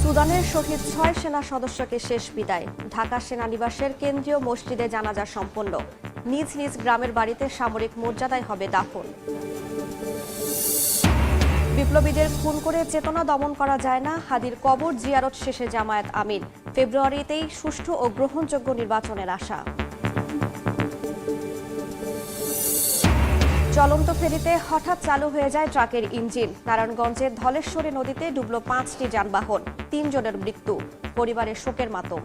সুদানের শহীদ ৬ সেনা সদস্যকে শেষ বিদায়। ঢাকা সেনানিবাসের কেন্দ্রীয় মসজিদে জানাজা সম্পন্ন। নিজ নিজ গ্রামের বাড়িতে সামরিক মর্যাদায় হবে দাফন। বিপ্লবীদের খুন করে চেতনা দমন করা যায় না, হাদির কবর জিয়ারত শেষে জামায়াত আমির। ফেব্রুয়ারিতেই সুষ্ঠু ও গ্রহণযোগ্য নির্বাচনের আশা। চলন্ত ফেরিতে হঠাৎ চালু হয়ে যায় ট্রাকের ইঞ্জিন। নারায়ণগঞ্জের ধলেশ্বরী নদীতে ডুবল ৫টি যানবাহন, ৩ জনের মৃত্যু, পরিবারের শোকের মাতম।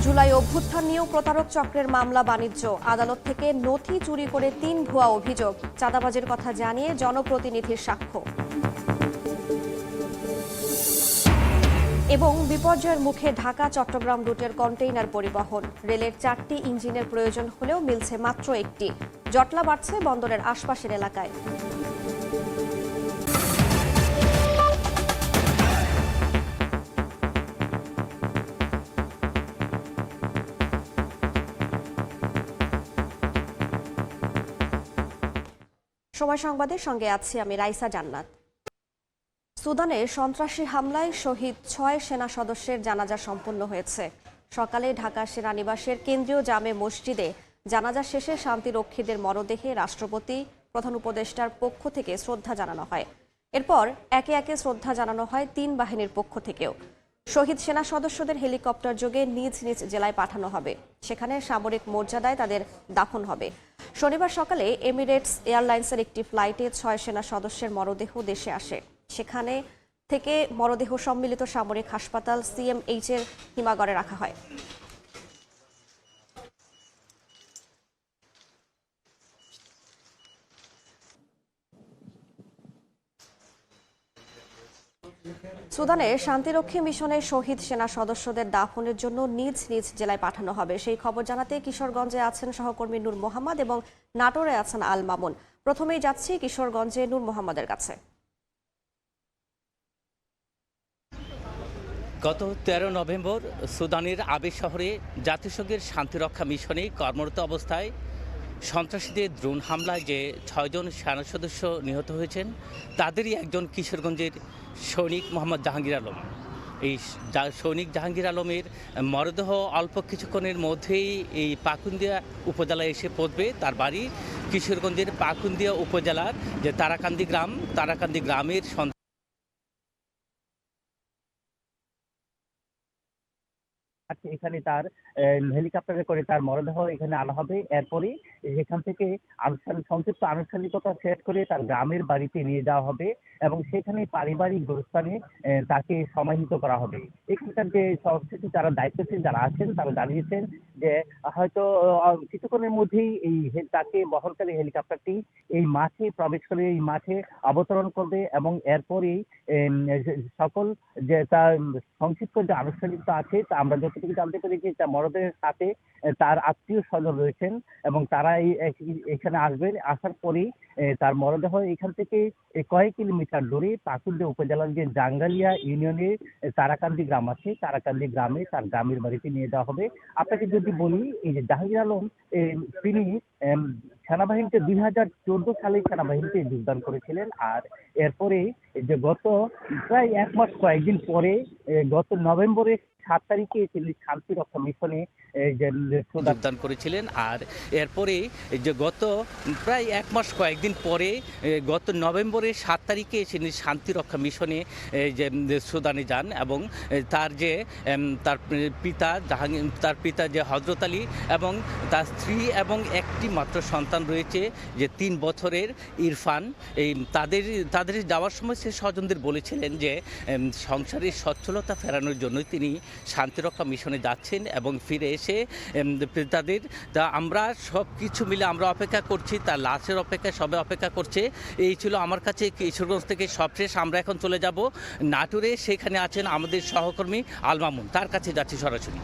জুলাই অভ্যুত্থান নিয়েও প্রতারক চক্রের মামলা বাণিজ্য। আদালত থেকে নথি চুরি করে ৩ ভুয়া অভিযোগ। চাঁদাবাজির কথা জানিয়ে জনপ্রতিনিধির সাক্ষ্য। এবং বিপর্যয়ের মুখে ঢাকা চট্টগ্রাম রুটের কন্টেইনার পরিবহন। রেলের 4টি ইঞ্জিনের প্রয়োজন হলেও মিলছে মাত্র একটি। জটলা বাড়ছে বন্দরের আশপাশের এলাকায়। সময় সংবাদের সঙ্গে আছি আমি রাইসা জান্নাত। সুদানে সন্ত্রাসী হামলায় শহীদ ৬ সেনা সদস্যের জানাজা সম্পন্ন হয়েছে। সকালে ঢাকা সেনানিবাসের কেন্দ্রীয় জামে মসজিদে জানাজা শেষে শান্তিরক্ষীদের মরদেহে রাষ্ট্রপতি, প্রধান উপদেষ্টার পক্ষ থেকে শ্রদ্ধা জানানো হয়। এরপর একে একে শ্রদ্ধা জানানো হয় ৩ বাহিনীর পক্ষ থেকেও। শহীদ সেনা সদস্যদের হেলিকপ্টার যোগে নিজ নিজ জেলায় পাঠানো হবে। সেখানে সামরিক মর্যাদায় তাদের দাফন হবে। শনিবার সকালে এমিরেটস এয়ারলাইন্সের একটি ফ্লাইটে ৬ সেনা সদস্যের মরদেহ দেশে আসে। সেখানে থেকে মরদেহ সম্মিলিত সামরিক হাসপাতাল CMH এর হিমাগারে রাখা হয়। সুদানে শান্তিরক্ষী মিশনে শহীদ সেনা সদস্যদের দাফনের জন্য নিজ নিজ জেলায় পাঠানো হবে। সেই খবর জানাতে কিশোরগঞ্জে আছেন সহকর্মী নূর মোহাম্মদ এবং নাটোরে আছেন আল মামুন। প্রথমেই যাচ্ছি কিশোরগঞ্জে নূর মোহাম্মদের কাছে। গত ১৩ নভেম্বর সুদানের আবে শহরে জাতিসংঘের শান্তিরক্ষা মিশনে কর্মরত অবস্থায় সন্ত্রাসীদের ড্রোন হামলায় যে ৬ জন সেনা সদস্য নিহত হয়েছেন তাদেরই একজন কিশোরগঞ্জের সৈনিক মোহাম্মদ জাহাঙ্গীর আলম। এই সৈনিক জাহাঙ্গীর আলমের মরদেহ অল্প কিছুক্ষণের মধ্যেই এই পাকুন্দিয়া উপজেলায় এসে পৌঁছবে। তার বাড়ি কিশোরগঞ্জের পাকুন্দিয়া উপজেলার যে তারাকান্দি গ্রামের এখানে তার হেলিকপ্টারে করে তার মরদেহ এখানে আনা হবে। এরপরে এখান থেকে সংক্ষিপ্ত আনুষ্ঠানিকতা শেষ করে তার গ্রামের বাড়িতে নিয়ে যাওয়া হবে এবং সেখানে পারিবারিক গোরস্থানে তাকে সমাহিত করা হবে। এখানকার যে সবশেষে যারা দায়িত্বশীল যারা আছেন তারা জানিয়েছেন যে হয়তো কিছুক্ষণের মধ্যেই তাকে বহনকারী হেলিকপ্টারটি এই মাঠে প্রবেশ করে এই মাঠে অবতরণ করবে এবং এরপরেই সকল যে তার সংক্ষিপ্ত যে আনুষ্ঠানিকতা আছে তা আমরা যতটুকু জানতে পেরেছি তার মরদেহের সাথে তার আত্মীয় স্বজন রয়েছেন এবং তারা এখানে আসবেন। আসার পরেই তার মরদেহ এখান থেকে কয়েক কিলোমিটার দূরে পাকুন্দিয়া উপজেলার যে জাঙ্গালিয়া ইউনিয়নের তারাকান্দি গ্রাম আছে, তারাকান্দি গ্রামে তার গ্রামের বাড়িতে নিয়ে যাওয়া হবে। আপনাকে যদি বলি, এই যে জাহাঙ্গীর আলম তিনি সেনাবাহিনীতে 2014 সালে সেনাবাহিনীতে যোগদান করেছিলেন। আর এরপরে যে গত প্রায় 1 মাস কয়েকদিন পরে গত নভেম্বরের 7 তারিখে তিনি শান্তিরক্ষা মিশনে যোগদান করেছিলেন। আর এরপরে যে গত প্রায় 1 মাস কয়েকদিন পরে গত নভেম্বরের 7 তারিখে তিনি শান্তিরক্ষা মিশনে যে সুদানে যান এবং তার যে তার পিতা যে হযরত আলী এবং তার স্ত্রী এবং একটি মাত্র সন্তান রয়েছে যে 3 বছরের ইরফান, এই তাদের যাওয়ার সময় সে স্বজনদের বলেছিলেন যে সংসারের সচ্ছলতা ফেরানোর জন্য তিনি শান্তিরক্ষা মিশনে যাচ্ছেন এবং ফিরে এসে আমরা সব কিছু মিলে আমরা অপেক্ষা করছি, তার লাশের অপেক্ষা সবে অপেক্ষা করছে। এই ছিল আমার কাছে কিশোরগঞ্জ থেকে সবশেষ। আমরা এখন চলে যাব নাটোরে, সেখানে আছেন আমাদের সহকর্মী আল মামুন, তার কাছে যাচ্ছি সরাসরি।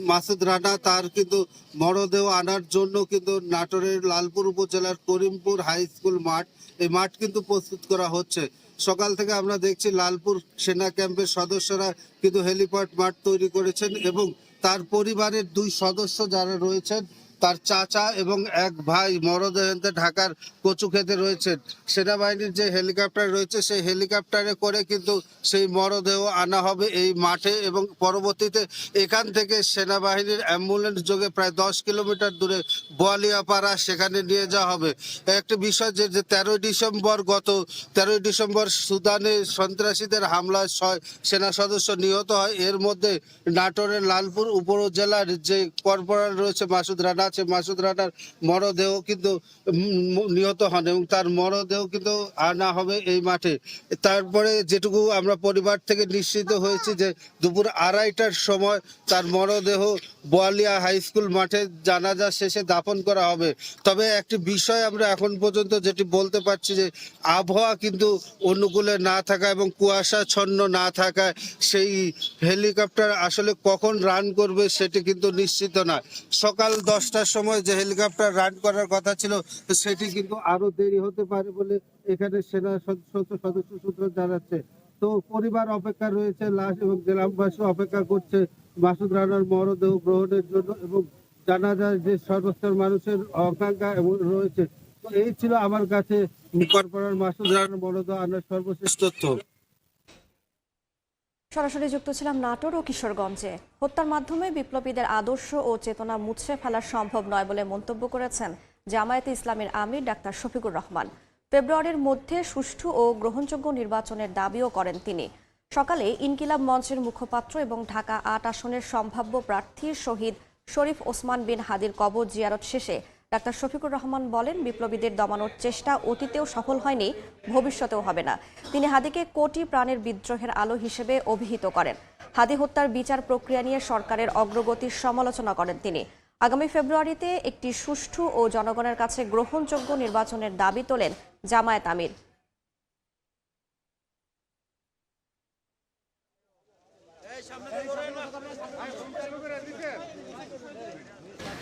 মাসুদ রানা তার কিন্তু মরদেহ আনার জন্য কিন্তু নাটোরের লালপুর উপজেলার করিমপুর হাই স্কুল মাঠ, এই মাঠ কিন্তু প্রস্তুত করা হচ্ছে। সকাল থেকে আমরা দেখছি লালপুর সেনা ক্যাম্পের সদস্যরা কিন্তু হেলিপ্যাড মাঠ তৈরি করেছেন এবং তার পরিবারের 2 সদস্য যারা রয়েছেন তার চাচা এবং এক ভাই মরদেহে ঢাকার কচুক্ষেতে রয়েছেন। সেনাবাহিনীর যে হেলিকপ্টার রয়েছে সেই হেলিকপ্টারে করে কিন্তু সেই মরদেহ আনা হবে এই মাঠে, এবং পরবর্তীতে এখান থেকে সেনাবাহিনীর অ্যাম্বুলেন্স যোগে প্রায় 10 কিলোমিটার দূরে বোয়ালিয়াপাড়া সেখানে নিয়ে যাওয়া হবে। একটি বিষয় যে 13ই ডিসেম্বর সুদানে সন্ত্রাসীদের হামলায় 6 সেনা সদস্য নিহত হয়। এর মধ্যে নাটোরের লালপুর উপজেলার যে কর্পোরাল রয়েছে মাসুদ রানা, সে মাসুদ রানার মরদেহ কিন্তু নিহত হন এবং তার মরদেহ কিন্তু আনা হবে এই মাঠে। তারপরে যেটুকু আমরা পরিবার থেকে নিশ্চিত হয়েছি যে দুপুর 2:30টার সময় তার মরদেহ বোয়ালিয়া হাই স্কুল মাঠে জানাজা শেষে দাফন করা হবে। তবে একটি বিষয় আমরা এখন পর্যন্ত যেটি বলতে পারছি যে আবহাওয়া কিন্তু অনুকূলে না থাকা এবং কুয়াশাচ্ছন্ন না থাকায় সেই হেলিকপ্টার আসলে কখন রান করবে সেটি কিন্তু নিশ্চিত না। সকাল 10টার সময় যে হেলিকপ্টার রান করার কথা ছিল সেটি কিন্তু আরো দেরি হতে পারে বলে এখানে সেনা সদস্য সূত্র জানাচ্ছে। তো পরিবার অপেক্ষা রয়েছে, লাশ এবং গ্রামবাসী অপেক্ষা করছে মাসুদ রানার মরদেহ গ্রহণের জন্য, এবং জানাজার যে সর্বস্তর মানুষের আকাঙ্ক্ষা এবং রয়েছে। তো এই ছিল আমার কাছে কর্পোরাল মাসুদ রানার মরদেহ আনার সর্বশেষ তথ্য। সরাসরি যুক্ত ছিলাম নাটোর ও কিশোরগঞ্জে। হত্যার মাধ্যমে বিপ্লবীদের আদর্শ ও চেতনা মুছে ফেলা সম্ভব নয় বলে মন্তব্য করেছেন জামায়াতে ইসলামীর আমির ডাক্তার শফিকুর রহমান। ফেব্রুয়ারির মধ্যে সুষ্ঠু ও গ্রহণযোগ্য নির্বাচনের দাবিও করেন তিনি। সকালে ইনকিলাব মঞ্চের মুখপাত্র এবং ঢাকা ৮ আসনের সম্ভাব্য প্রার্থী শহীদ শরীফ ওসমান বিন হাদির কবর জিয়ারত শেষে ডাক্তার শফিকুর রহমান বলেন, বিপ্লবীদের দমানোর চেষ্টা অতীতেও সফল হয়নি, ভবিষ্যতেও হবে না। তিনি হাদিকে কোটি প্রাণের বিদ্রোহের আলো হিসেবে অভিহিত করেন। হাদি হত্যার বিচার প্রক্রিয়া নিয়ে সরকারের অগ্রগতির সমালোচনা করেন তিনি। আগামী ফেব্রুয়ারিতে একটি সুষ্ঠু ও জনগণের কাছে গ্রহণযোগ্য নির্বাচনের দাবি তোলেন জামায়াত আমির।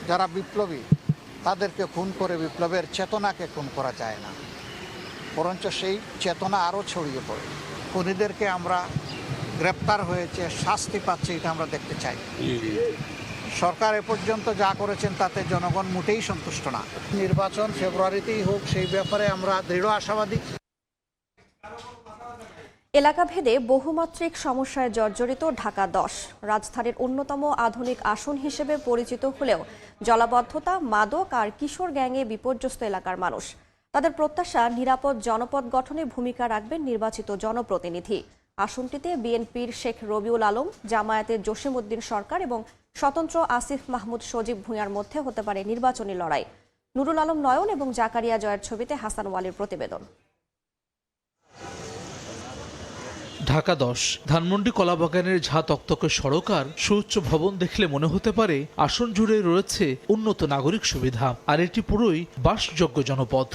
যারা বিপ্লবী তাদেরকে খুন করে বিপ্লবের চেতনাকে খুন করা যায় না, বরঞ্চ সেই চেতনা আরও ছড়িয়ে পড়ে। খুনিদেরকে আমরা গ্রেপ্তার হয়েছে, শাস্তি পাচ্ছে, এটা আমরা দেখতে চাই। সরকার এ পর্যন্ত যা করেছেন তাতে জনগণ মোটেই সন্তুষ্ট না। নির্বাচন ফেব্রুয়ারিতেই হোক, সেই ব্যাপারে আমরা দৃঢ় আশাবাদী। এলাকাভেদে বহুমাত্রিক সমস্যায় জর্জরিত ঢাকা 10 রাজধানীর অন্যতম আধুনিক আসন হিসেবে পরিচিত হলেও জলাবদ্ধতা, মাদক আর কিশোর গ্যাংয়ে বিপর্যস্ত এলাকার মানুষ। তাদের প্রত্যাশা, নিরাপদ জনপদ গঠনে ভূমিকা রাখবেন নির্বাচিত জনপ্রতিনিধি। আসনটিতে বিএনপির শেখ রবিউল আলম, জামায়াতের জসিমউদ্দিন সরকার এবং স্বতন্ত্র আসিফ মাহমুদ সজীব ভূঁইয়ার মধ্যে হতে পারে নির্বাচনী লড়াই। নুরুল আলম নয়ন এবং জাকারিয়া জয়ের ছবিতে হাসান ওয়ালির প্রতিবেদন। ঢাকা 10 ধানমন্ডি কলাবাগানের ঝা তকতকে সড়ক আর সুউচ্চ ভবন দেখলে মনে হতে পারে আসন জুড়ে রয়েছে উন্নত নাগরিক সুবিধা, আর এটি পুরোই বাসযোগ্য জনপদ।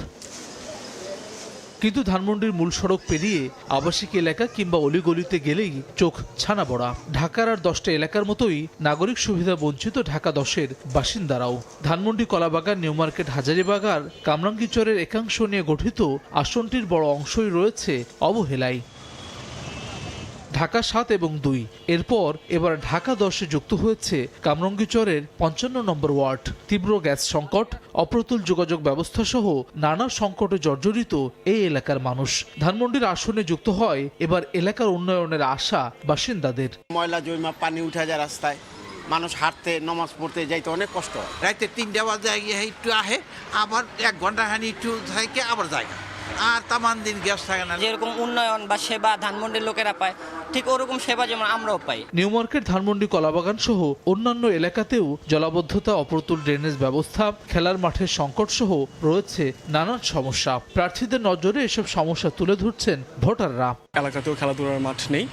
কিন্তু ধানমন্ডির মূল সড়ক পেরিয়ে আবাসিক এলাকা কিংবা অলিগলিতে গেলেই চোখ ছানা বড়া। ঢাকার আর 10টা এলাকার মতোই নাগরিক সুবিধা বঞ্চিত ঢাকা 10-এর বাসিন্দারাও। ধানমন্ডি, কলাবাগান, নিউ মার্কেট, হাজারীবাগ আর কামরাঙ্গীরচরের একাংশ নিয়ে গঠিত আসনটির বড় অংশই রয়েছে অবহেলায়। ঢাকা 7 এবং 2, এরপর এবার ঢাকা 10-এ যুক্ত হয়েছে কামরাঙ্গীরচরের 55 নম্বর ওয়ার্ড। তীব্র গ্যাস সংকট, অপ্রতুল যোগাযোগ ব্যবস্থা সহ নানা সংকটে জর্জরিত এই এলাকার মানুষ। ধানমন্ডির আসনে যুক্ত হয় এবার এলাকার উন্নয়নের আশা বাসিন্দাদের। ময়লা জমা, পানি উঠে যায় রাস্তায়, মানুষ হাঁটতে, নামাজ পড়তে যাইতে অনেক কষ্ট। রাতে 3টা বাজে একটু আহে, আবার 1 ঘন্টা খানি একটু থাকে, আবার জায়গা আর তামান দিন গ্যাস থাকে না। যেরকম উন্নয়ন বা সেবা ধানমন্ডির লোকেরা পায়, ঠিক ওরকম সেবা যেমন আমরাও পাই। নিউ মার্কেট, ধানমন্ডি, কলাবাগান সহ অন্যান্য এলাকাতেও জলাবদ্ধতা, অপ্রতুল ড্রেনেজ ব্যবস্থা, খেলার মাঠের সংকট সহ রয়েছে নানান সমস্যা। প্রার্থীদের নজরে এসব সমস্যা তুলে ধরছেন ভোটাররা। এলাকাতেও খেলাধুলার মাঠ নেই,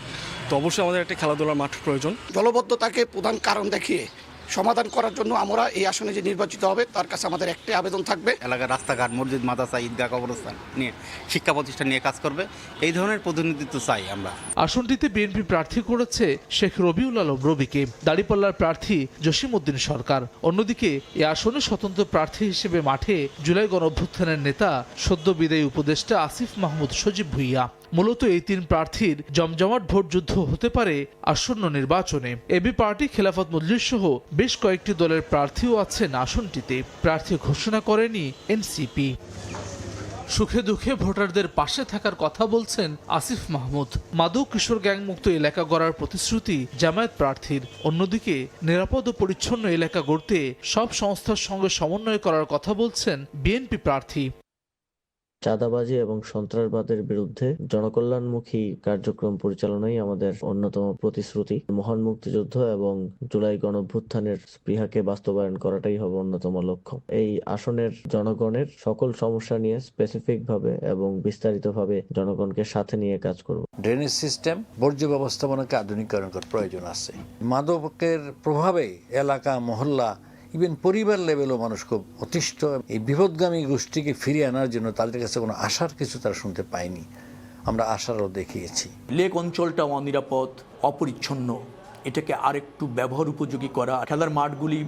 তো অবশ্যই আমাদের একটা খেলাধুলার মাঠ প্রয়োজন। জলবদ্ধতাকে প্রধান কারণ দেখিয়ে সমাধান করার জন্য আমরা এই আসনে যে নির্বাচিত হবে তার কাছে আমাদের একটাই আবেদন থাকবে, এলাকার রাস্তাঘাট, মসজিদ, মাদ্রাসা, ঈদগাহ, কবরস্থান নিয়ে, শিক্ষা প্রতিষ্ঠান নিয়ে কাজ করবে। এই ধরনের প্রতিনিধিত্ব চাই আমরা। আসনটিতে বিএনপি প্রার্থী করেছে শেখ রবিউল আলম রবিকে, দাড়িপাল্লার প্রার্থী জসিমউদ্দিন সরকার। অন্যদিকে এ আসনে স্বতন্ত্র প্রার্থী হিসেবে মাঠে জুলাই গণঅভ্যুত্থানের নেতা, সদ্য বিদায়ী উপদেষ্টা আসিফ মাহমুদ সজীব ভূঁইয়া। মূলত এই 3 প্রার্থীর জমজমাট ভোট যুদ্ধ হতে পারে আসন্ন নির্বাচনে। এবি পার্টি, খেলাফত মজলিস সহ বেশ কয়েকটি দলের প্রার্থীও আছেন আসনটিতে। প্রার্থী ঘোষণা করেনি এনসিপি। সুখে দুঃখে ভোটারদের পাশে থাকার কথা বলছেন আসিফ মাহমুদ। মাদক কিশোর গ্যাংমুক্ত এলাকা গড়ার প্রতিশ্রুতি জামায়াত প্রার্থীর। অন্যদিকে নিরাপদ ও পরিচ্ছন্ন এলাকা গড়তে সব সংস্থার সঙ্গে সমন্বয় করার কথা বলছেন বিএনপি প্রার্থী। চাঁদাবাজি এবং সন্ত্রাসবাদের বিরুদ্ধে জনকল্যাণমুখী কার্যক্রম পরিচালনাই আমাদের অন্যতম প্রতিশ্রুতি। মহান মুক্তিযুদ্ধ এবং জুলাই গণঅভ্যুত্থানের স্পৃহাকে বাস্তবায়ন করাটাই হবে অন্যতম লক্ষ্য। এই আসনের জনগণের সকল সমস্যা নিয়ে স্পেসিফিক ভাবে এবং বিস্তারিতভাবে জনগণকে সাথে নিয়ে কাজ করব। ড্রেনেজ সিস্টেম, বর্জ্য ব্যবস্থাপনাকে আধুনিকরণ করার প্রয়োজন আছে। মাদকের প্রভাবে এলাকা, মহল্লা, ইভেন পরিবার লেভেলও মানুষ খুব অতিষ্ঠ। এই বিপদগামী গোষ্ঠীকে ফিরিয়ে আনার জন্য তাদের কাছে কোনো আশার কিছু তারা শুনতে পায়নি। আমরা আশারও দেখিয়েছি। লেক অঞ্চলটা অনিরাপদ, অপরিচ্ছন্ন, এটাকে আরেকটু ব্যবহার উপযোগী করা। খেলার মাঠগুলি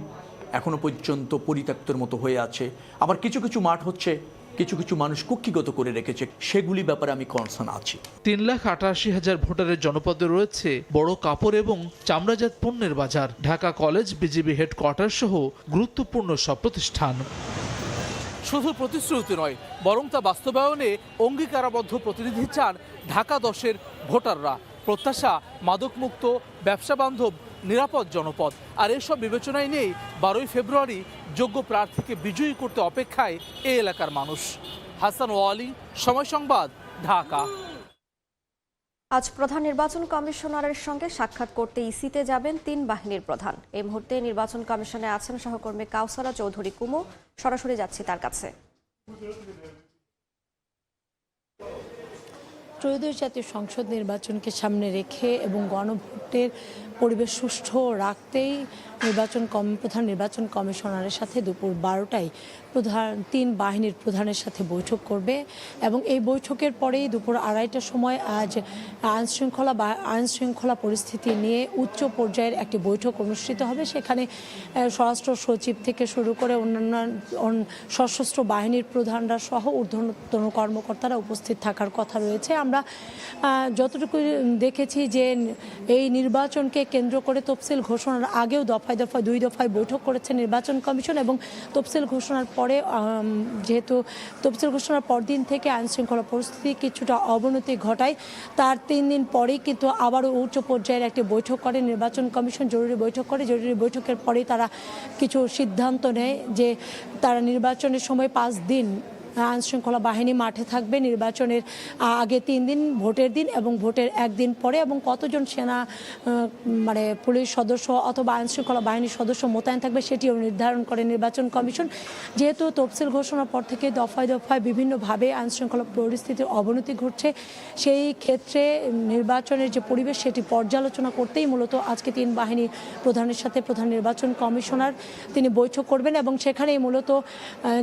এখনো পর্যন্ত পরিত্যক্তের মতো হয়ে আছে। আবার কিছু কিছু মাঠ হচ্ছে কিছু কিছু মানুষ কুক্ষিগত করে রেখেছে, সেগুলি ব্যাপারে আমি কনসার্ন আছি। 3,88,000 ভোটারের জনপদে রয়েছে বড় কাপড় এবং চামড়াজাত পণ্যের বাজার। ঢাকা কলেজ, বিজিবি হেডকোয়ার্টার সহ গুরুত্বপূর্ণ সব প্রতিষ্ঠান। শুধু প্রতিশ্রুতি নয়, বরং তা বাস্তবায়নে অঙ্গীকারাবদ্ধ প্রতিনিধি চান ঢাকা 10-এর ভোটাররা। প্রত্যাশা মাদকমুক্ত, ব্যবসা বান্ধব, নিরাপদ জনপদ। আর এসব বিবেচনায় নেই 12ই ফেব্রুয়ারি যোগ্য প্রার্থীকে বিজয়ী করতে অপেক্ষায় এই এলাকার মানুষ। হাসান ওয়ালি, সময় সংবাদ, ঢাকা। আজ প্রধান নির্বাচন কমিশনারের সঙ্গে সাক্ষাৎ করতে ইসিতে যাবেন 3 বাহিনীর প্রধান। এই মুহূর্তে নির্বাচন কমিশনে আছেন সহকর্মী কাউসারা চৌধুরী কুমু। সরাসরি যাচ্ছি তার কাছে। ত্রয়োদশ জাতীয় সংসদ নির্বাচনকে সামনে রেখে এবং গণভোটের পরিবেশ সুষ্ঠু রাখতেই প্রধান নির্বাচন কমিশনারের সাথে দুপুর 12টায় 3 বাহিনীর প্রধানের সাথে বৈঠক করবে এবং এই বৈঠকের পরেই দুপুর 2:30টার সময় আজ আইনশৃঙ্খলা পরিস্থিতি নিয়ে উচ্চ পর্যায়ের একটি বৈঠক অনুষ্ঠিত হবে। সেখানে স্বরাষ্ট্র সচিব থেকে শুরু করে অন্যান্য সশস্ত্র বাহিনীর প্রধানরা সহ ঊর্ধ্বতন কর্মকর্তারা উপস্থিত থাকার কথা রয়েছে। আমরা যতটুকু দেখেছি যে এই নির্বাচনকে কেন্দ্র করে তফসিল ঘোষণার আগেও দফায় 2 দফায় বৈঠক করেছে নির্বাচন কমিশন এবং তফসিল ঘোষণার পরে যেহেতু তফসিল ঘোষণার পরদিন থেকে আইনশৃঙ্খলা পরিস্থিতি কিছুটা অবনতি ঘটায়, তার 3 দিন পরেই কিন্তু আবারও উচ্চ পর্যায়ের একটি বৈঠক করে নির্বাচন কমিশন। জরুরি বৈঠক করে। জরুরি বৈঠকের পরেই তারা কিছু সিদ্ধান্ত নেয় যে তারা নির্বাচনের সময় 5 দিন আইনশৃঙ্খলা বাহিনী মাঠে থাকবে। নির্বাচনের আগে 3 দিন, ভোটের দিন এবং ভোটের 1 দিন পরে, এবং কতজন সেনা পুলিশ সদস্য অথবা আইনশৃঙ্খলা বাহিনীর সদস্য মোতায়েন থাকবে সেটিও নির্ধারণ করে নির্বাচন কমিশন। যেহেতু তফসিল ঘোষণার পর থেকে দফায় দফায় বিভিন্নভাবে আইনশৃঙ্খলা পরিস্থিতির অবনতি ঘটছে, সেই ক্ষেত্রে নির্বাচনের যে পরিবেশ সেটি পর্যালোচনা করতেই মূলত আজকে 3 বাহিনী প্রধানের সাথে প্রধান নির্বাচন কমিশনার তিনি বৈঠক করবেন এবং সেখানেই মূলত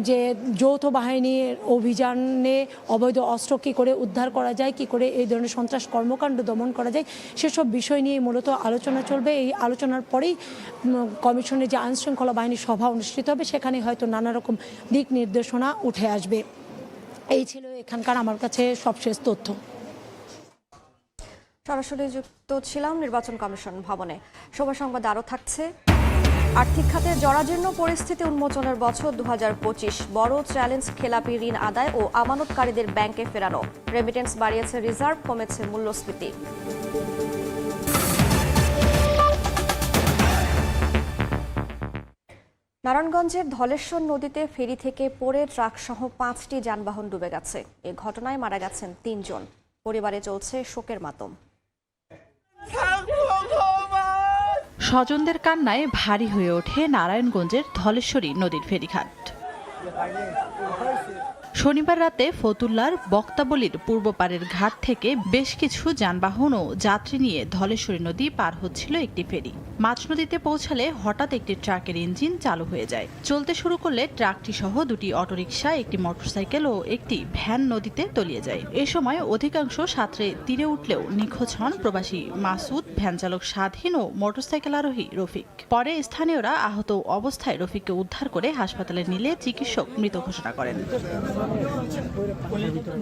যে যৌথ বাহিনী অভিযানে অবৈধ অস্ত্র কী করে উদ্ধার করা যায়, কী করে এই ধরনের সন্ত্রাস কর্মকাণ্ড দমন করা যায়, সেসব বিষয় নিয়ে মূলত আলোচনা চলবে। এই আলোচনার পরেই কমিশনের যে আইনশৃঙ্খলা বাহিনীর সভা অনুষ্ঠিত হবে সেখানে হয়তো নানা রকম দিক নির্দেশনা উঠে আসবে। এই ছিল এখানকার আমার কাছে সবশেষ তথ্য। সরাসরি যুক্ত ছিলাম নির্বাচন কমিশন ভবনে। সময় সংবাদ আরও থাকছে। আর্থিক খাতে জরাজীর্ণ পরিস্থিতি উন্মোচনের বছর 2025। বড় চ্যালেঞ্জ খেলাপি ঋণ আদায় ও আমানতকারীদের ব্যাংকে ফেরানো। রেমিটেন্স বাড়িয়েছে রিজার্ভ, কমেছে মূল্যস্ফীতি। নারায়ণগঞ্জের ধলেশ্বর নদীতে ফেরি থেকে পড়ে ট্রাকসহ 5টি যানবাহন ডুবে গেছে। এ ঘটনায় মারা গেছেন 3 জন। পরিবারে চলছে শোকের মাতম। স্বজনদের কান্নায় ভারী হয়ে ওঠে নারায়ণগঞ্জের ধলেশ্বরী নদীর ফেরিঘাট। শনিবার রাতে ফতুল্লার বক্তাবলীর পূর্ব পারের ঘাট থেকে বেশ কিছু যানবাহন ও যাত্রী নিয়ে ধলেশ্বরী নদী পার হচ্ছিল একটি ফেরি। মাঝ নদীতে পৌঁছালে হঠাৎ একটি ট্রাকের ইঞ্জিন চালু হয়ে যায়। চলতে শুরু করলে ট্রাকটি সহ 2টি অটোরিকশা, একটি মোটরসাইকেল ও একটি ভ্যান নদীতে তলিয়ে যায়। এ সময় অধিকাংশ সাঁতরে তীরে উঠলেও নিখোঁজ হন প্রবাসী মাসুদ, ভ্যান চালক স্বাধীন ও মোটরসাইকেল আরোহী রফিক। পরে স্থানীয়রা আহত অবস্থায় রফিককে উদ্ধার করে হাসপাতালে নিলে চিকিৎসক মৃত ঘোষণা করেন।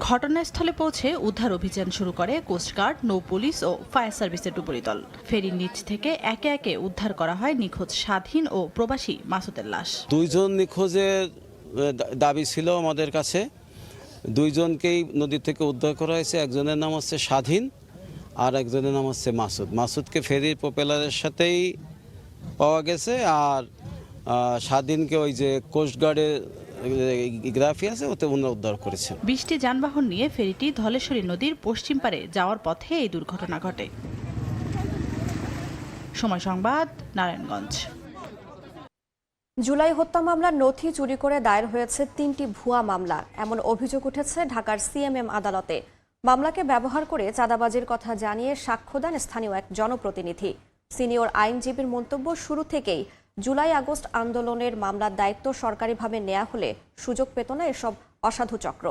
ঘটনাস্থলে পৌঁছে উদ্ধার অভিযান শুরু করে কোস্টগার্ড, নৌ পুলিশ ও ফায়ার সার্ভিসের ডুবুরি দল। ফেরির নিচ থেকে একে একে উদ্ধার করা হয় নিখোঁজ স্বাধীন ও প্রবাসী মাসুদের লাশ। 2 জন নিখোঁজের দাবি ছিল আমাদের কাছে। 2 জনকেই নদী থেকে উদ্ধার করা হয়েছে। একজনের নাম হচ্ছে স্বাধীন আর একজনের নাম হচ্ছে মাসুদ। মাসুদকে ফেরির প্রপেলারের সাথেই পাওয়া গেছে, আর স্বাধীনকে ওই যে কোস্টগার্ডের গ্রাফি আছে ওতে উদ্ধার করেছেন। 20টি যানবাহন নিয়ে ফেরিটি ধলেশ্বরী নদীর পশ্চিম পারে যাওয়ার পথে এই দুর্ঘটনা ঘটে। সময় সংবাদ, নারায়ণগঞ্জ। জুলাই হত্যা মামলার নথি চুরি করে দায়ের হয়েছে 3টি ভুয়া মামলা, এমন অভিযোগ উঠেছে ঢাকার সিএমএম আদালতে। মামলাকে ব্যবহার করে চাঁদাবাজির কথা জানিয়ে সাক্ষ্য দেন স্থানীয় এক জনপ্রতিনিধি। সিনিয়র আইনজীবীর মন্তব্য, শুরু থেকেই জুলাই আগস্ট আন্দোলনের মামলার দায়িত্ব সরকারিভাবে নেওয়া হলে সুযোগ পেত না এসব অসাধু চক্র।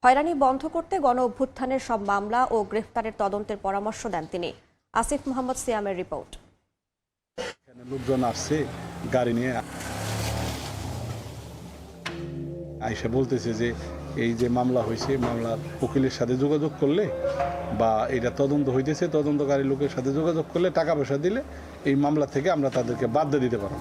হয়রানি বন্ধ করতে গণ অভ্যুত্থানের সব মামলা ও গ্রেফতারের তদন্তের পরামর্শ দেন তিনি। আসিফ মোহাম্মদ সিয়ামের রিপোর্ট। লোকজন আসছে গাড়ি নিয়ে, আইসা বলতেছে যে এই যে মামলা হয়েছে, মামলার উকিলের সাথে যোগাযোগ করলে বা এটা তদন্ত হইতেছে, তদন্তকারী লোকের সাথে যোগাযোগ করলে টাকা পয়সা দিলে এই মামলা থেকে আমরা তাদেরকে বাদ দিয়ে দিতে পারব।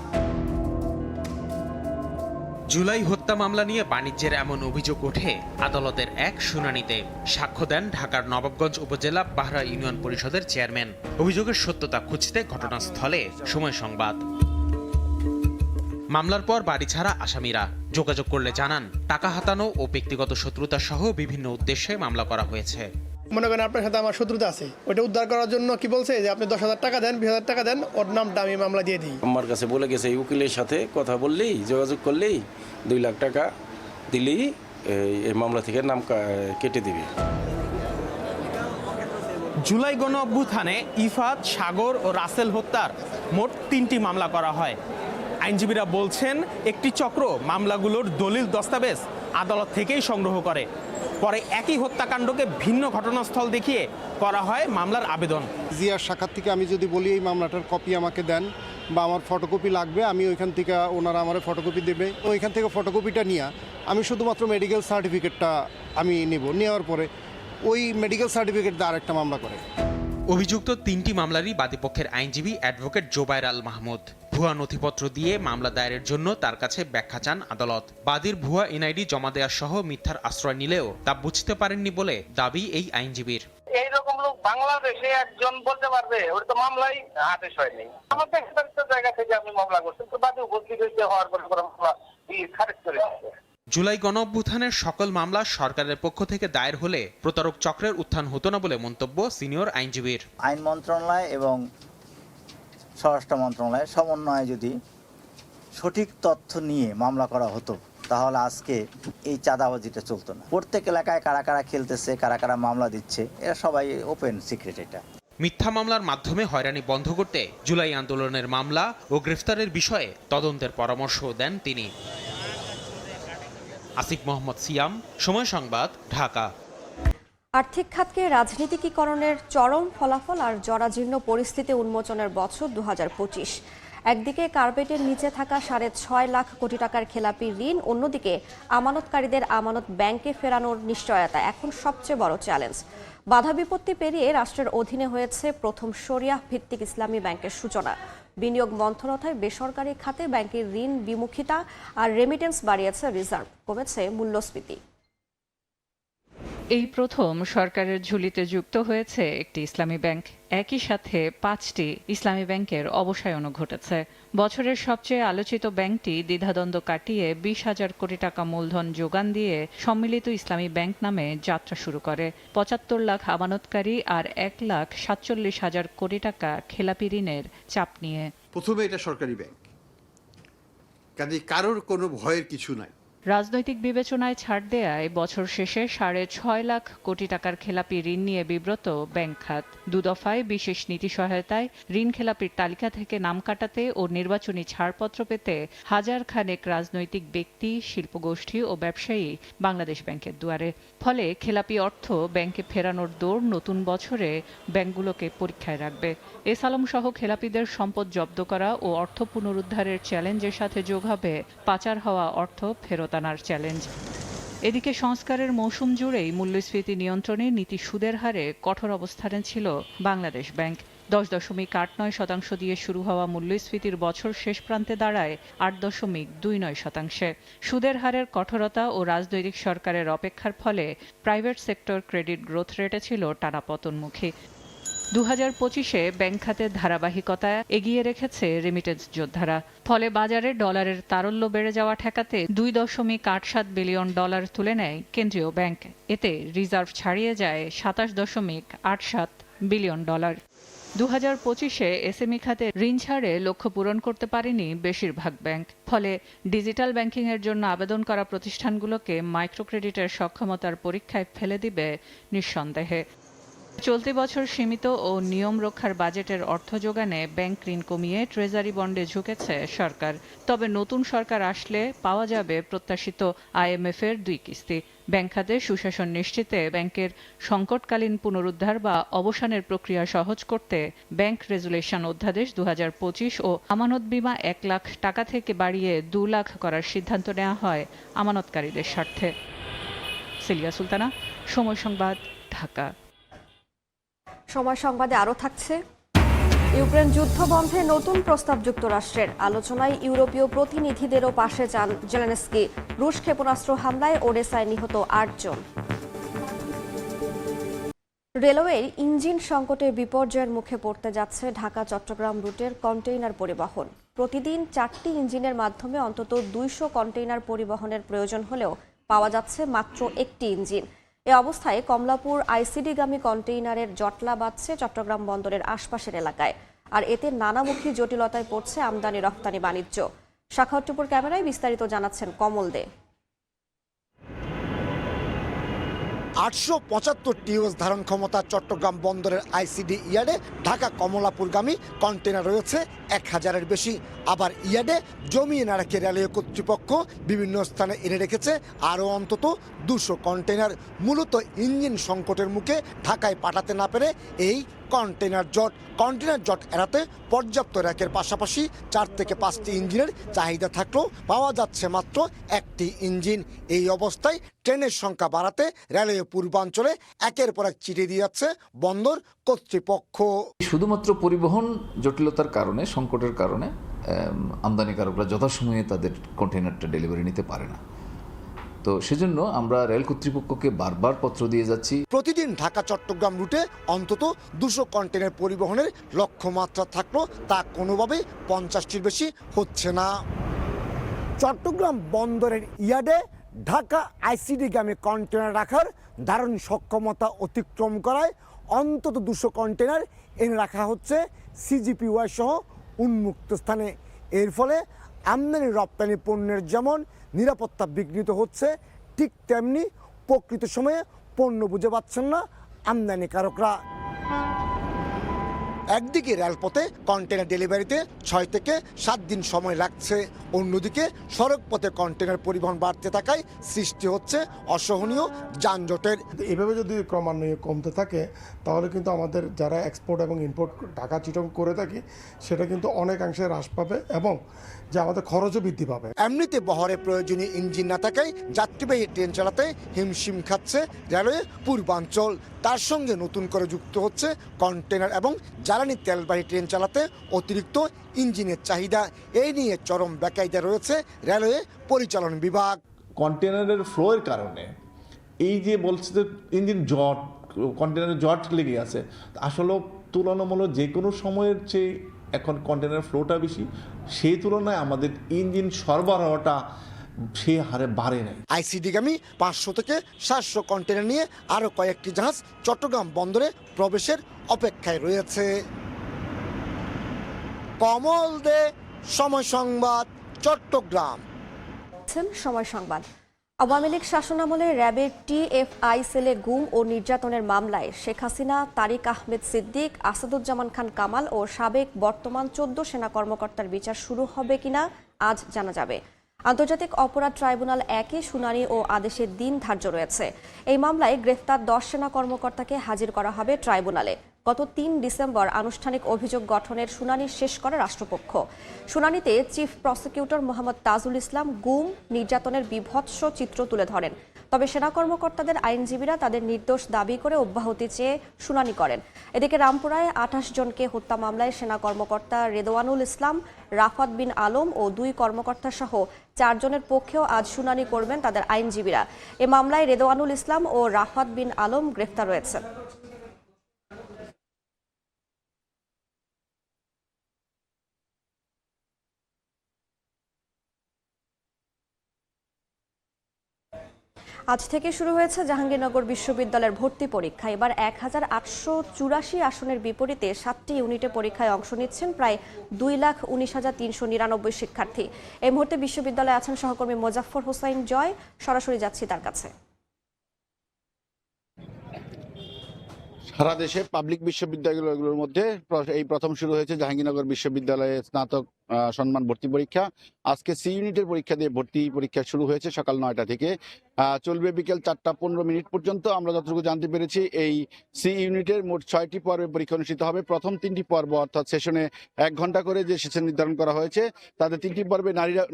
জুলাই হত্যা মামলা নিয়ে বাণিজ্যের এমন অভিযোগ ওঠে আদালতের এক শুনানিতে। সাক্ষ্য দেন ঢাকার নবাবগঞ্জ উপজেলা বাহরা ইউনিয়ন পরিষদের চেয়ারম্যান। অভিযোগের সত্যতা খুঁজতে ঘটনাস্থলে সময় সংবাদ। মামলার পর বাড়ি ছাড়া আসামিরা যোগাযোগ করলে জানান টাকা হাতানো ও ব্যক্তিগত শত্রুতা সহ বিভিন্ন উদ্দেশ্যে মামলা করা হয়েছে। মনে করেন আপনার সাথে আমার শত্রুতা আছে, ওটা উদ্ধার করার জন্য কি বলছে যে আপনি 10,000 টাকা দেন, 20,000 টাকা দেন, ওর নামটা আমি মামলা দিয়ে দিই। আমার কাছে বলে গেছে এই উকিলের সাথে কথা বললেই, যোগাযোগ করলেই 2 লাখ টাকা দিলেই এই মামলা থেকে নাম কেটে দিবে। জুলাই গণ অভ্যুত্থানে ইফাত, সাগর ও রাসেল হত্যার মোট 3টি মামলা করা হয়। আইনজীবীরা বলছেন একটি চক্র মামলাগুলোর দলিল দস্তাবেজ আদালত থেকেই সংগ্রহ করে, পরে একই হত্যাকাণ্ডকে ভিন্ন ঘটনাস্থল দেখিয়ে করা হয় মামলার আবেদন। জিয়ার শাখার থেকে আমি যদি বলি এই মামলাটার কপি আমাকে দেন বা আমার ফটোকপি লাগবে, আমি ওইখান থেকে, ওনারা আমার ফটোকপি দেবে, ওইখান থেকে ফটোকপিটা নিয়ে আমি শুধুমাত্র মেডিকেল সার্টিফিকেটটা আমি নেব, নেওয়ার পরে ওই মেডিকেল সার্টিফিকেট দিয়ে আরেকটা মামলা করে। অভিযুক্ত 3টি মামলারই বাদীপক্ষের আইনজীবী অ্যাডভোকেট জোবায়ের আল মাহমুদ। ভুয়া নথিপত্র দিয়ে মামলা দায়েরের জন্য তার কাছে ব্যাখ্যা চান আদালত। বাদীর ভুয়া এনআইডি জমা দেওয়া সহ মিথ্যার আশ্রয় নিলেও তা বুঝতে পারেননি বলে দাবি এই আইনজীবীর। এইরকম লোক বাংলাদেশে একজন বলতে পারবে ওর তো মামলাই আদেশ হয়নি। আমাদের জায়গা থেকে আমি মামলা করছি, তো বাদী উপস্থিত হওয়ার পরে মামলা খারিজ করে দিচ্ছে। জুলাই গণ অভ্যুত্থানের সকল মামলা সরকারের পক্ষ থেকে দায়ের হলে প্রতারক চক্রের উত্থান হতো না বলে মন্তব্য সিনিয়র আইনজীবীর। আইন মন্ত্রণালয় এবং স্বরাষ্ট্র মন্ত্রণালয়ের সমন্বয়ে যদি সঠিক তথ্য নিয়ে মামলা করা হতো তাহলে আজকে এই চাঁদাবাজিটা চলতো না। প্রত্যেক এলাকায় কারা কারা খেলতেছে, কারা কারা মামলা দিচ্ছে, এরা সবাই ওপেন সিক্রেট। এটা মিথ্যা মামলার মাধ্যমে হয়রানি বন্ধ করতে জুলাই আন্দোলনের মামলা ও গ্রেফতারের বিষয়ে তদন্তের পরামর্শ দেন তিনি। আসিফ মোহাম্মদ সিয়াম, সময় সংবাদ, ঢাকা। আর্থিক খাতকে রাজনীতিকীকরণের চরম ফলাফল আর জরাজীর্ণ পরিস্থিতি উন্মোচনের বছর 2025। একদিকে কার্পেটের নিচে থাকা 6.5 লাখ কোটি টাকার খেলাপি ঋণ, অন্যদিকে আমানতকারীদের আমানত ব্যাংকে ফেরানোর নিশ্চয়তা এখন সবচেয়ে বড় চ্যালেঞ্জ। বাধা বিপত্তি পেরিয়ে রাষ্ট্রের অধীনে হয়েছে প্রথম শরিয়াহ ভিত্তিক ইসলামী ব্যাংকের সূচনা। বিনিয়োগ মন্থরতায় বেসরকারি খাতে ব্যাংকের ঋণ বিমুখিতা আর রেমিটেন্স বাড়িয়েছে রিজার্ভ, কমেছে মূল্যস্ফীতি। এই প্রথম সরকারের ঝুলিতে যুক্ত হয়েছে একটি ইসলামী ব্যাংক। একই সাথে 5টি ইসলামী ব্যাংকের অবসায়নও ঘটেছে। বছরের সবচেয়ে আলোচিত ব্যাংকটি দ্বিধাদ্বন্দ্ব কাটিয়ে 20,000 কোটি টাকা মূলধন যোগান দিয়ে সম্মিলিত ইসলামী ব্যাংক নামে যাত্রা শুরু করে। 75 লাখ আমানতকারী আর 1,47,000 কোটি টাকা খেলাপি ঋণের চাপ নিয়ে। প্রথমে এটা সরকারি ব্যাংক, কাজে কারোর কোনো ভয়ের কিছু নাই। রাজনৈতিক বিবেচনায় ছাড় দেয়ায় বছর শেষে 6.5 লাখ কোটি টাকার খেলাপি ঋণ নিয়ে বিব্রত ব্যাংক খাত। 2 দফায় বিশেষ নীতি সহায়তায় ঋণ খেলাপির তালিকা থেকে নাম কাটাতে ও নির্বাচনী ছাড়পত্র পেতে হাজার খানেক রাজনৈতিক ব্যক্তি, শিল্পগোষ্ঠী ও ব্যবসায়ী বাংলাদেশ ব্যাংকের দুয়ারে। ফলে খেলাপি অর্থ ব্যাংকে ফেরানোর দৌড় নতুন বছরে ব্যাংকগুলোকে পরীক্ষায় রাখবে। এস আলম সহ খেলাপিদের সম্পদ জব্দ করা ও অর্থ পুনরুদ্ধারের চ্যালেঞ্জের সাথে যোগ হবে পাচার হওয়া অর্থ ফেরত আনার চ্যালেঞ্জ। এদিকে সংস্কারের মৌসুম জুড়েই মূল্যস্ফীতি নিয়ন্ত্রণে নীতি সুদের হারে কঠোর অবস্থানে ছিল বাংলাদেশ ব্যাংক। 10.89% দিয়ে শুরু হওয়া মূল্যস্ফীতির বছর শেষ প্রান্তে দাঁড়ায় 8.29%। সুদের হারের কঠোরতা ও রাজনৈতিক সরকারের অপেক্ষার ফলে প্রাইভেট সেক্টর ক্রেডিট গ্রোথ রেটে ছিল টানা পতনমুখী। 2025-এ ব্যাংক খাতের ধারাবাহিকতা এগিয়ে রেখেছে রেমিটেন্স যোদ্ধারা। ফলে বাজারে ডলারের তারল্য বেড়ে যাওয়া ঠেকাতে $2.87 বিলিয়ন তুলে নেয় কেন্দ্রীয় ব্যাংক। এতে রিজার্ভ ছাড়িয়ে যায় $27.87 বিলিয়ন। 2025-এ এসএমই খাতে ঋণ ছাড়ে লক্ষ্য পূরণ করতে পারেনি বেশিরভাগ ব্যাংক। ফলে ডিজিটাল ব্যাংকিংয়ের জন্য আবেদন করা প্রতিষ্ঠানগুলোকে মাইক্রোক্রেডিটের সক্ষমতার পরীক্ষায় ফেলে দিবে নিঃসন্দেহে। চলতি বছর সীমিত ও নিয়ম রক্ষার বাজেটের অর্থ যোগানে ব্যাংক ঋণ কমিয়ে ট্রেজারি বন্ডে ঝুঁকেছে সরকার। তবে নতুন সরকার আসলে পাওয়া যাবে প্রত্যাশিত IMF-এর 2 কিস্তি। ব্যাংক খাতে সুশাসন নিশ্চিতে ব্যাংকের সংকটকালীন পুনরুদ্ধার বা অবসানের প্রক্রিয়া সহজ করতে ব্যাংক রেজুলেশন অধ্যাদেশ 2025 ও আমানত বীমা 1 লাখ টাকা থেকে বাড়িয়ে 2 লাখ করার সিদ্ধান্ত নেওয়া হয় আমানতকারীদের স্বার্থে। সিলিয়া সুলতানা, সময় সংবাদ, ঢাকা। সময় সংবাদে আরও থাকছে, ইউক্রেন যুদ্ধ বন্ধে নতুন প্রস্তাব যুক্তরাষ্ট্রের। আলোচনায় ইউরোপীয় প্রতিনিধিদেরও পাশে যান জেলেনস্কি। রুশ ক্ষেপণাস্ত্র হামলায় ওডেসায় নিহত 8 জন। রেলওয়ের ইঞ্জিন সংকটের বিপর্যয়ের মুখে পড়তে যাচ্ছে ঢাকা চট্টগ্রাম রুটের কন্টেইনার পরিবহন। প্রতিদিন 4টি ইঞ্জিনের মাধ্যমে অন্তত 200 কন্টেইনার পরিবহনের প্রয়োজন হলেও পাওয়া যাচ্ছে মাত্র 1টি ইঞ্জিন। এ অবস্থায় কমলাপুর আইসিডিগামী কন্টেইনারের জটলা বাঁধছে চট্টগ্রাম বন্দরের আশপাশের এলাকায়। আর এতে নানামুখী জটিলতায় পড়ছে আমদানি রপ্তানি বাণিজ্য। শাখাওয়াত টুপুর ক্যামেরায় বিস্তারিত জানাচ্ছেন কমল দে। 875 টিউএস ধারণ ক্ষমতা চট্টগ্রাম বন্দরের আইসিডি ইয়ার্ডে ঢাকা কমলাপুরগামী কন্টেনার রয়েছে 1000-এর বেশি। আবার ইয়ার্ডে জমিয়ে না রেখে রেলওয়ে কর্তৃপক্ষ বিভিন্ন স্থানে এনে রেখেছে আরও অন্তত 200 কন্টেনার। মূলত ইঞ্জিন সংকটের মুখে ঢাকায় পাঠাতে না পেরে এই কন্টেনার জট এড়াতে পর্যাপ্ত র্যাকের পাশাপাশি 4 থেকে 5টি ইঞ্জিনের চাহিদা থাকলেও পাওয়া যাচ্ছে মাত্র 1টি ইঞ্জিন। এই অবস্থায় ট্রেনের সংখ্যা বাড়াতে রেলওয়ে পূর্বাঞ্চলে একের পর এক চিঠি দিয়ে যাচ্ছে বন্দর কর্তৃপক্ষ। শুধুমাত্র পরিবহন জটিলতার কারণে, সংকটের কারণে আমদানিকারকরা যথাসময়ে তাদের কন্টেনারটা ডেলিভারি নিতে পারে না। তো সেজন্য আমরা রেল কর্তৃপক্ষকে বারবার পত্র দিয়ে যাচ্ছি। প্রতিদিন ঢাকা চট্টগ্রাম রুটে অন্তত 200 কন্টেনার পরিবহনের লক্ষ্যমাত্রা থাকলেও তা কোনোভাবেই 50টির বেশি হচ্ছে না। চট্টগ্রাম বন্দরের ইয়ার্ডে ঢাকা আইসিডিগামী কন্টেনার রাখার ধারণ সক্ষমতা অতিক্রম করায় অন্তত 200 কন্টেনার এনে রাখা হচ্ছে সিজিপিওয়াই সহ উন্মুক্ত স্থানে। এর ফলে আমদানি রপ্তানি পণ্যের যেমন নিরাপত্তা বিঘ্নিত হচ্ছে, ঠিক তেমনি প্রকৃত সময়ে পণ্য বুঝে পাচ্ছেন না আমদানিকারকরা। একদিকে রেলপথে কন্টেনার ডেলিভারিতে 6 থেকে 7 দিন সময় লাগছে, অন্যদিকে সড়ক পথে কন্টেনার পরিবহন বাড়তে থাকায় সৃষ্টি হচ্ছে অসহনীয় যানজটের। এভাবে যদি ক্রমান্বয়ে কমতে থাকে তাহলে কিন্তু আমাদের যারা এক্সপোর্ট এবং ইম্পোর্ট ঢাকা চিটং করে থাকি সেটা কিন্তু অনেকাংশে হ্রাস পাবে এবং যে আমাদের খরচও বৃদ্ধি পাবে। এমনিতে বহরে প্রয়োজনীয় ইঞ্জিন না থাকায় যাত্রীবাহী ট্রেন চালাতে হিমশিম খাচ্ছে রেলওয়ে পূর্বাঞ্চল। তার সঙ্গে নতুন করে যুক্ত হচ্ছে কন্টেনার এবং জ্বালানি তেলবাহী ট্রেন চালাতে অতিরিক্ত ইঞ্জিনের চাহিদা। এই নিয়ে চরম বেকায়দা রয়েছে রেলওয়ে পরিচালন বিভাগ। কন্টেনারের ফ্লোয়ের কারণে এই যে বলছে যে ইঞ্জিন জট, কন্টেনারের জট লেগে আছে, আসলে তুলনামূলক যে কোনো সময়ের চেয়ে এখন কন্টেনার ফ্লোটা বেশি, সেই তুলনায় আমাদের ইঞ্জিন সরবরাহটা সেই হারে বাড়ে নাই। আইসিডিগামী 500 থেকে 700 কন্টেনার নিয়ে আরও কয়েকটি জাহাজ চট্টগ্রাম বন্দরে প্রবেশের অপেক্ষায় রয়েছে। কমল দে, সময় সংবাদ, চট্টগ্রাম। সময় সংবাদ। আওয়ামী লীগ শাসনামলে র্যাবের টিএফআই সেলে গুম ও নির্যাতনের মামলায় শেখ হাসিনা, তারিক আহমেদ সিদ্দিক, আসাদুজ্জামান খান কামাল ও সাবেক বর্তমান 14 সেনা কর্মকর্তার বিচার শুরু হবে কিনা আজ জানা যাবে। আন্তর্জাতিক অপরাধ ট্রাইব্যুনাল 1-এ শুনানি ও আদেশের দিন ধার্য রয়েছে। এই মামলায় গ্রেফতার 10 সেনা কর্মকর্তাকে হাজির করা হবে ট্রাইব্যুনালে। গত 3 ডিসেম্বর আনুষ্ঠানিক অভিযোগ গঠনের শুনানি শেষ করে রাষ্ট্রপক্ষ। শুনানিতে চিফ প্রসিকিউটর মোহাম্মদ তাজুল ইসলাম গুম, নির্যাতনের বিভৎস চিত্র তুলে ধরেন। তবে সেনা কর্মকর্তাদের আইনজীবীরা তাদের নির্দোষ দাবি করে অব্যাহতি চেয়ে শুনানি করেন। এদিকে রামপুরায় 28 জনকে হত্যা মামলায় সেনা কর্মকর্তা রেদওয়ানুল ইসলাম, রাফাত বিন আলম ও 2 কর্মকর্তা সহ 4 জনের পক্ষেও আজ শুনানি করবেন তাদের আইনজীবীরা। এ মামলায় রেদওয়ানুল ইসলাম ও রাফাত বিন আলম গ্রেফতার রয়েছেন। আজ থেকে শুরু হয়েছে জাহাঙ্গীরনগর বিশ্ববিদ্যালয়ের ভর্তি পরীক্ষা। এবার 1884 আসনের বিপরীতে 7টি ইউনিটে পরীক্ষায় অংশ নিচ্ছেন প্রায় 2,19,399 শিক্ষার্থী। এই মুহূর্তে বিশ্ববিদ্যালয়ে আছেন সহকর্মী মোজাফফর হোসাইন জয়। সরাসরি যাচ্ছি তার কাছে। সারা দেশে পাবলিক বিশ্ববিদ্যালয়গুলোর মধ্যে এই প্রথম শুরু হয়েছে জাহাঙ্গীরনগর বিশ্ববিদ্যালয়ে স্নাতক সম্মান ভর্তি পরীক্ষা। আজকে সি ইউনিটের পরীক্ষা দিয়ে ভর্তি পরীক্ষা শুরু হয়েছে সকাল 9টা থেকে, চলবে বিকেল 4:15 পর্যন্ত। আমরা যতটুকু জানতে পেরেছি এই সি ইউনিটের মোট 6টি পর্বে পরীক্ষা অনুষ্ঠিত হবে। প্রথম 3টি পর্ব অর্থাৎ সেশনে 1 ঘন্টা করে যে সেশন নির্ধারণ করা হয়েছে, তাদের 3টি পর্বে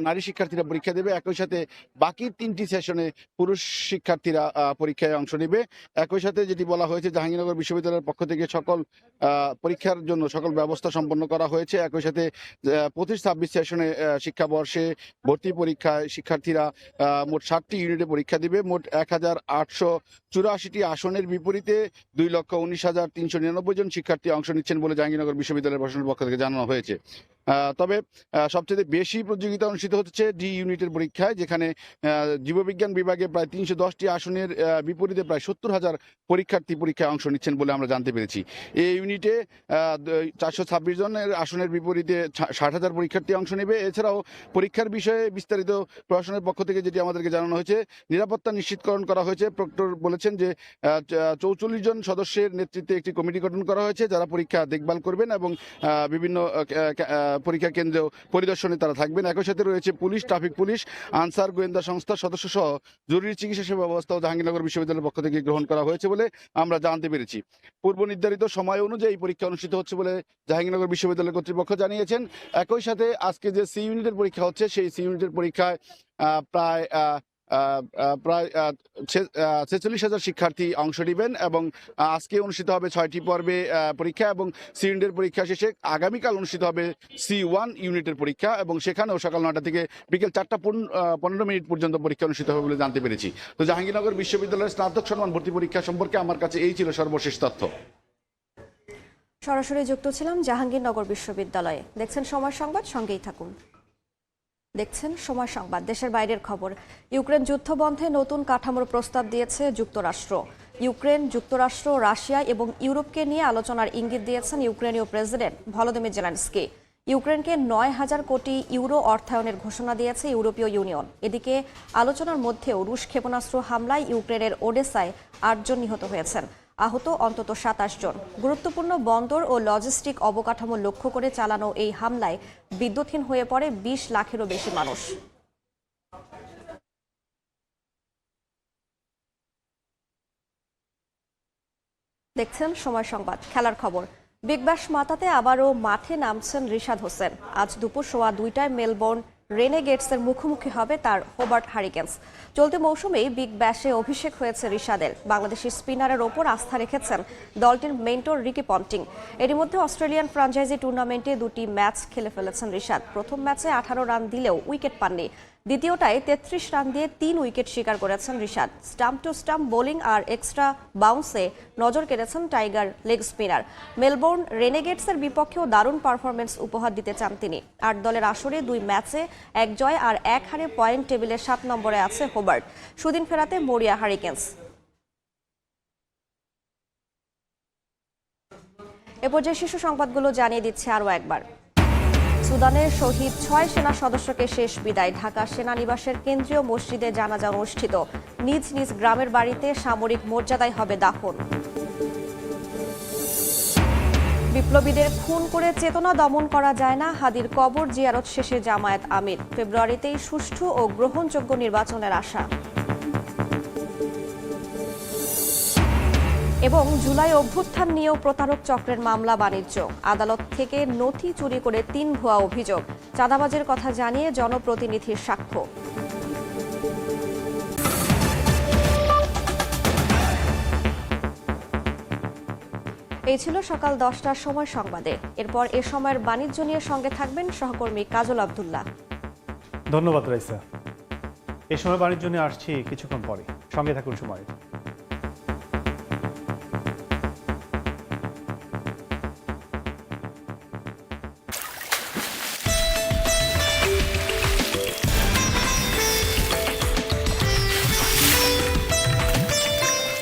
নারী শিক্ষার্থীরা পরীক্ষা দেবে। একই সাথে বাকি 3টি সেশনে পুরুষ শিক্ষার্থীরা পরীক্ষায় অংশ নেবে। একই সাথে যেটি বলা হয়েছে, জাহাঙ্গীরনগর বিশ্ববিদ্যালয়ের পক্ষ থেকে সকল পরীক্ষার জন্য সকল ব্যবস্থা সম্পন্ন করা হয়েছে। একই সাথে 25-26 সেশনে শিক্ষাবর্ষে ভর্তি পরীক্ষায় শিক্ষার্থীরা মোট 7টি ইউনিটে পরীক্ষা দিবে। মোট 1884টি আসনের বিপরীতে 2,19,399 জন শিক্ষার্থী অংশ নিচ্ছেন বলে জাহাঙ্গীরনগর বিশ্ববিদ্যালয়ের প্রশাসনের পক্ষ থেকে জানানো হয়েছে। তবে সবচেয়ে বেশি প্রতিযোগিতা অনুষ্ঠিত হচ্ছে ডি ইউনিটের পরীক্ষায়, যেখানে জীববিজ্ঞান বিভাগে প্রায় 310টি আসনের বিপরীতে প্রায় 70,000 পরীক্ষার্থী পরীক্ষায় অংশ নিচ্ছেন বলে আমরা জানতে পেরেছি। এই ইউনিটে 426 জনের আসনের বিপরীতে 60,000 পরীক্ষার্থী অংশ নেবে। এছাড়াও পরীক্ষার বিষয়ে বিস্তারিত প্রশাসনের পক্ষ থেকে যেটি আমাদেরকে জানানো হয়েছে, নিরাপত্তা নিশ্চিতকরণ করা হয়েছে। প্রক্টর বলেছেন যে 44 জন সদস্যের নেতৃত্বে একটি কমিটি গঠন করা হয়েছে, যারা পরীক্ষা দেখভাল করবেন এবং বিভিন্ন পরীক্ষা কেন্দ্র পরিদর্শনে তারা থাকবেন। একই সাথে রয়েছে পুলিশ, ট্রাফিক পুলিশ, আনসার, গোয়েন্দা সংস্থার সদস্য সহ জরুরি চিকিৎসা সেবা ব্যবস্থাও জাহাঙ্গীরনগর বিশ্ববিদ্যালয়ের পক্ষ থেকে গ্রহণ করা হয়েছে বলে আমরা জানতে পেরেছি। পূর্ব নির্ধারিত সময় অনুযায়ী পরীক্ষা অনুষ্ঠিত হচ্ছে বলে জাহাঙ্গীরনগর বিশ্ববিদ্যালয় কর্তৃপক্ষ জানিয়েছেন। একই সাথে আজকে যে সি ইউনিটের পরীক্ষা হচ্ছে, সেই সি ইউনিটের পরীক্ষায় প্রায় 46,000 শিক্ষার্থী অংশ নেবেন এবং আজকে অনুষ্ঠিত হবে 6টি পর্বে পরীক্ষা এবং সি ইউনিটের পরীক্ষা শেষে আগামীকাল অনুষ্ঠিত হবে C1 ইউনিটের পরীক্ষা এবং সেখানেও সকাল 9টা থেকে বিকেল 4:15 পর্যন্ত পরীক্ষা অনুষ্ঠিত হবে বলে জানতে পেরেছি। তো জাহাঙ্গীরনগর বিশ্ববিদ্যালয়ের স্নাতক সম্মান ভর্তি পরীক্ষা সম্পর্কে আমার কাছে এই ছিল সর্বশেষ তথ্য। সরাসরি যুক্ত ছিলাম জাহাঙ্গীরনগর বিশ্ববিদ্যালয়ে। দেখছেন সময় সংবাদ, সঙ্গেই থাকুন। দেখছেন সময় সংবাদ। দেশের বাইরের খবর। ইউক্রেন যুদ্ধ বন্ধে নতুন কাঠামোর প্রস্তাব দিয়েছে যুক্তরাষ্ট্র। ইউক্রেন, যুক্তরাষ্ট্র, রাশিয়া এবং ইউরোপকে নিয়ে আলোচনার ইঙ্গিত দিয়েছেন ইউক্রেনীয় প্রেসিডেন্ট ভলোদিমির জেলেনস্কি। ইউক্রেনকে 9,000 কোটি ইউরো অর্থায়নের ঘোষণা দিয়েছে ইউরোপীয় ইউনিয়ন। এদিকে আলোচনার মধ্যেও রুশ ক্ষেপণাস্ত্র হামলায় ইউক্রেনের ওডেসায় 8 জন নিহত হয়েছেন, আহত অন্তত 27 জন। গুরুত্বপূর্ণ বন্দর ও লজিস্টিক অবকাঠামো লক্ষ্য করে চালানো এই হামলায় বিদ্যুৎহীন হয়ে পড়ে 20 লাখেরও বেশি মানুষ। দেখছেন সময় সংবাদ। খেলার খবর। বিগ ব্যাশ মাতাতে আবারও মাঠে নামছেন রিশাদ হোসেন। আজ দুপুর 2:15টায় মেলবোর্ন রেনেগেটসের মুখোমুখি হবে তার হোবার্ট হারিকেন্স। চলতি মৌসুমেই বিগ ব্যাশে অভিষেক হয়েছে রিশাদের। বাংলাদেশি স্পিনারের ওপর আস্থা রেখেছেন দলটির মেন্টর রিকি পন্টিং। এরই মধ্যে অস্ট্রেলিয়ান ফ্র্যাঞ্চাইজি টুর্নামেন্টে 2টি ম্যাচ খেলে ফেলেছেন রিশাদ। প্রথম ম্যাচে 18 রান দিলেও উইকেট পাননি। দ্বিতীয়টায় 33 রান দিয়ে 3 উইকেট শিকার করেছেন Rishad. Stump to stump bowling আর এক্সট্রা বাউন্সে নজর কেড়েছেন টাইগার লেগ স্পিনার। মেলবোর্ন রেনেগেটসের বিপক্ষেও দারুণ পারফরমেন্স উপহার দিতে চান তিনি। 8 দলের আসরে 2 ম্যাচে 1 জয় আর 1 হারে পয়েন্ট টেবিলে 7 নম্বরে আছে হোবার্ট। সুদিন ফেরাতে মরিয়া হারিকেন্স। এ পর্যায়ে শীর্ষ সংবাদগুলো জানিয়ে দিচ্ছে আরও একবার। সুদানের শহীদ 6 সেনা সদস্যকে শেষ বিদায়। ঢাকা সেনানিবাসের কেন্দ্রীয় মসজিদে জানাজা অনুষ্ঠিত। নিজ নিজ গ্রামের বাড়িতে সামরিক মর্যাদায় হবে দাফন। বিপ্লবীদের খুন করে চেতনা দমন করা যায় না, হাদির কবর জিয়ারত শেষে জামায়াত আমির। ফেব্রুয়ারিতেই সুষ্ঠু ও গ্রহণযোগ্য নির্বাচনের আশা। এবং জুলাই অভ্যুত্থান নিয়েও প্রতারক চক্রের মামলা বাণিজ্য। আদালত থেকে নথি চুরি করে 3 ভুয়া অভিযোগ। চাঁদাবাজের কথা জানিয়ে জনপ্রতিনিধির সাক্ষ্য। এই ছিল সকাল 10টার সময় সংবাদে। এরপর এ সময়ের বাণিজ্য নিয়ে সঙ্গে থাকবেন সহকর্মী কাজল আব্দুল্লাহ। ধন্যবাদ রাইসা। এই সময় বাণিজ্য নিয়ে আসছি কিছুক্ষণ পরে, সঙ্গে থাকুন সময়।